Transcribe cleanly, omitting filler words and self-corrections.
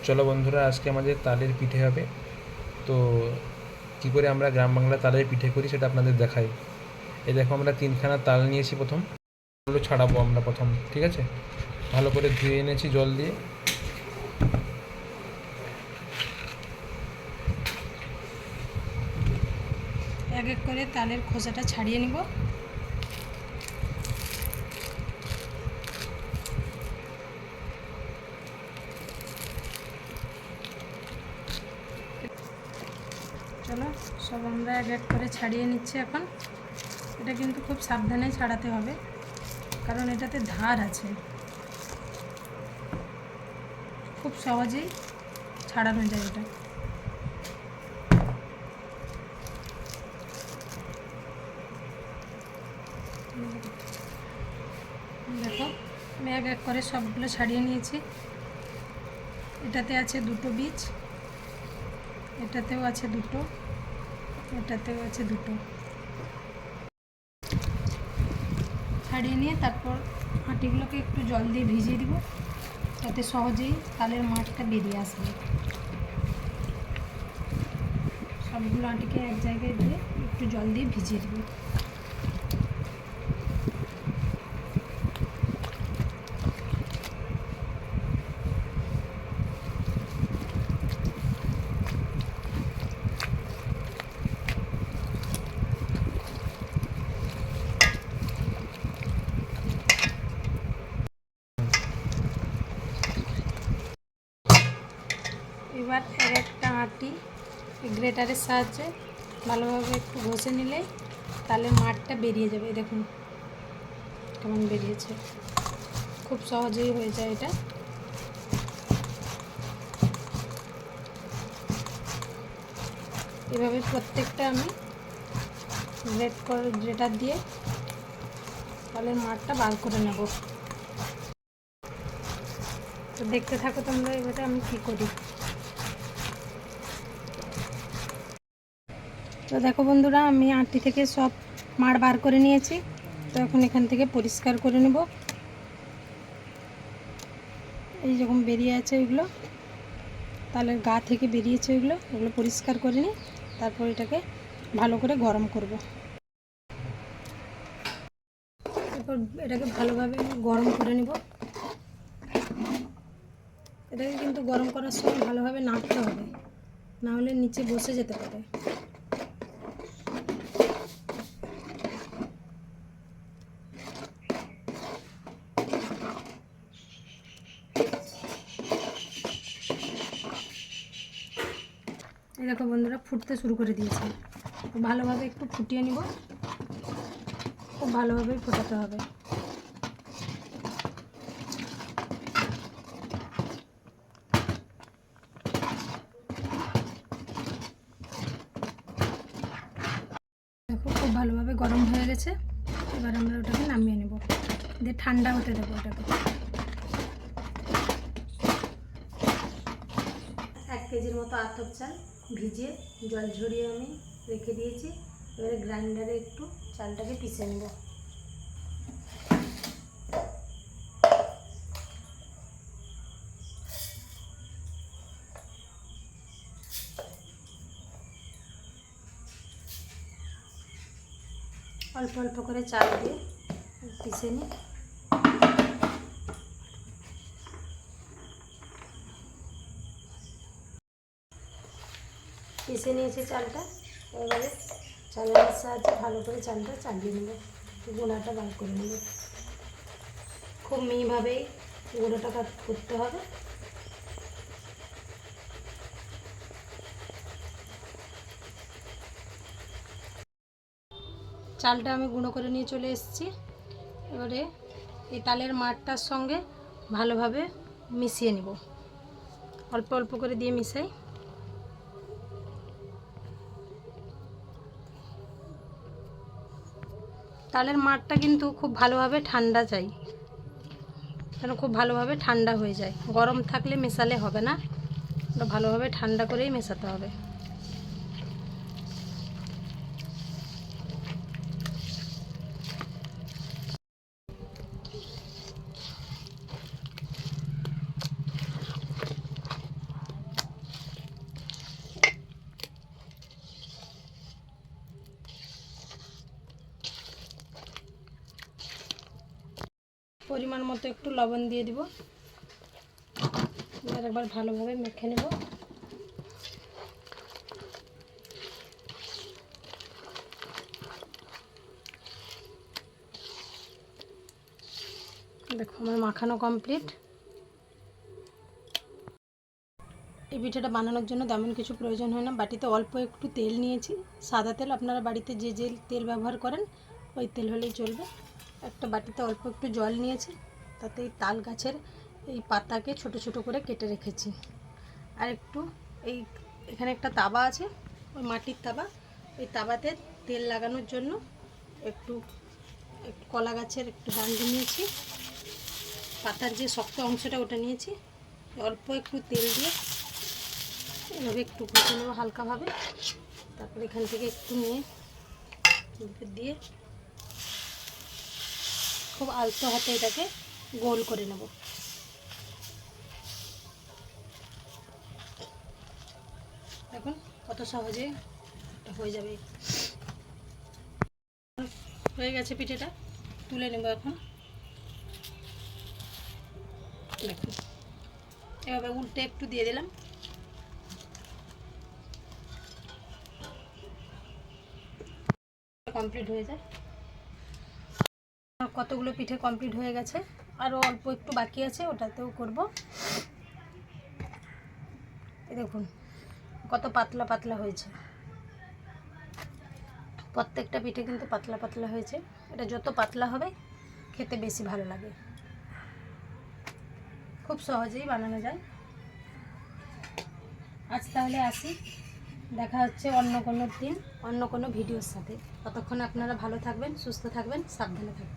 চলো বন্ধুরা, আজকে আমাদের তালের পিঠে হবে। তো কী করে আমরা গ্রাম বাংলা তালের পিঠে করি সেটা আপনাদের দেখাই। এই দেখো, আমরা 3খানা তাল নিয়েছি। প্রথম ওগুলো ছাড়াবো আমরা প্রথম, ঠিক আছে? ভালো করে ধুয়ে এনেছি জল দিয়ে। এক এক করে তালের খোসাটা ছাড়িয়ে নিব। চলো সব আমরা এক এক করে ছাড়িয়ে নিচ্ছি এখন। এটা কিন্তু খুব সাবধানে ছাড়াতে হবে, কারণ এটাতে ধার আছে, খুব সহজেই ছাড়ানো যায় এটা। দেখো, আমি এক এক করে সবগুলো ছাড়িয়ে নিয়েছি। এটাতে আছে 2টো বীজ, এটাতেও আছে 2টো, এটাতেও আছে 2টো। ছাড়িয়ে নিয়ে তারপর আটিগুলোকে একটু জল দিয়ে ভিজিয়ে দিব, যাতে সহজেই তালের মাঠটা বেরিয়ে আসবে। সবগুলো আটিকে এক জায়গায় দিয়ে একটু জল দিয়ে ভিজিয়ে দিব। এবার এক একটা আটি গ্রেটারের সাহায্যে ভালোভাবে একটু ঘষে নিলে তাহলে মাঠটা বেরিয়ে যাবে। দেখুন কেমন বেরিয়েছে, খুব সহজেই হয়ে যায় এটা। এভাবে প্রত্যেকটা আমি গ্রেটার দিয়ে তালের মাঠটা বার করে নেব। তো দেখতে থাকো তোমরা এবারে আমি কী করি। তো দেখো বন্ধুরা, আমি আটি থেকে সব মাড় বার করে নিয়েছি। তো এখন এখান থেকে পরিষ্কার করে নেব। এই যখন বেরিয়ে আছে ওইগুলো, তালের গা থেকে বেরিয়েছে ওগুলো পরিষ্কার করে নিই। তারপর এটাকে ভালো করে গরম করব। তারপর এটাকে ভালোভাবে গরম করে নেব। এটাকে কিন্তু গরম করার সময় ভালোভাবে নাড়তে হবে, না হলে নিচে বসে যেতে পারে। এই দেখো বন্ধুরা, ফুটতে শুরু করে দিয়েছে। ভালোভাবে একটু ফুটিয়ে নিব, খুব ভালোভাবেই ফোটাতে হবে। দেখো খুব ভালোভাবে গরম হয়ে গেছে। এবার আমরা ওটাকে নামিয়ে নেব, দিয়ে ঠান্ডা হতে দেবো ওটাকে। 1 কেজির মতো আতপ চাল ভিজিয়ে জল ঝরিয়ে আমি রেখে দিয়েছি। এবারে গ্রাইন্ডারে একটু চালটাকে পিষে নেব। অল্প অল্প করে চাল দিয়ে পিষে নিই। পিষে নিয়েছি চালটা। এবারে চালের সাহায্যে ভালো করে চালটা চালিয়ে নেব, গুঁড়াটা বার করে নেব। খুব মিহিভাবেই গুঁড়োটা করতে হবে। চালটা আমি গুঁড়ো করে নিয়ে চলে এসেছি। এবারে এই তালের মাঠটার সঙ্গে ভালোভাবে মিশিয়ে নিব, অল্প অল্প করে দিয়ে মিশাই। তালের মাঠটা কিন্তু খুব ভালোভাবে ঠান্ডা চাই, যেন খুব ভালোভাবে ঠান্ডা হয়ে যায়। গরম থাকলে মেশালে হবে না, ওটা ভালোভাবে ঠান্ডা করেই মেশাতে হবে। পরিমাণ মতো একটু লবণ দিয়ে দিব। এবার একবার ভালোভাবে মেখে নেব। দেখো আমার মাখানো কমপ্লিট। এই পিঠাটা বানানোর জন্য তেমন কিছু প্রয়োজন হয় না। বাটিতে অল্প একটু তেল নিয়েছি, সাদা তেল। আপনারা বাড়িতে যে যে তেল ব্যবহার করেন ওই তেল হলেই চলবে। একটা বাটিতে অল্প একটু জল নিয়েছি, তাতে এই তাল গাছের এই পাতাকে ছোট ছোট করে কেটে রেখেছি। আর একটু এখানে একটা তাওয়া আছে, ওই মাটির তাওয়া, ওই তাওয়াতে তেল লাগানোর জন্য একটু কলা গাছের একটু দান্ড নিয়েছি, পাতার যে শক্ত অংশটা ওটা নিয়েছি। অল্প একটু তেল দিয়ে এভাবে একটু ঘষে নেবো হালকাভাবে। তারপর এখান থেকে একটু নিয়ে দিয়ে খুব আলতো হাতে এটাকে গোল করে নেব। দেখুন কত সহজে হয়ে যাবে। হয়ে গেছে পিঠেটা, তুলে নেব এখন। দেখুন এভাবে উল্টে একটু দিয়ে দিলাম। কমপ্লিট হয়ে যায়। কতগুলো পিঠে কমপ্লিট হয়ে গেছে, আরও অল্প একটু বাকি আছে, ওটাতেও করব। এই দেখুন কত পাতলা পাতলা হয়েছে। প্রত্যেকটা পিঠে কিন্তু পাতলা পাতলা হয়েছে। এটা যত পাতলা হবে খেতে বেশি ভালো লাগে। খুব সহজেই বানানো যায়। আজ তাহলে আসি, দেখা হচ্ছে অন্য কোনো দিন অন্য কোনো ভিডিওর সাথে। ততক্ষণ আপনারা ভালো থাকবেন, সুস্থ থাকবেন, সাবধানে থাকবেন।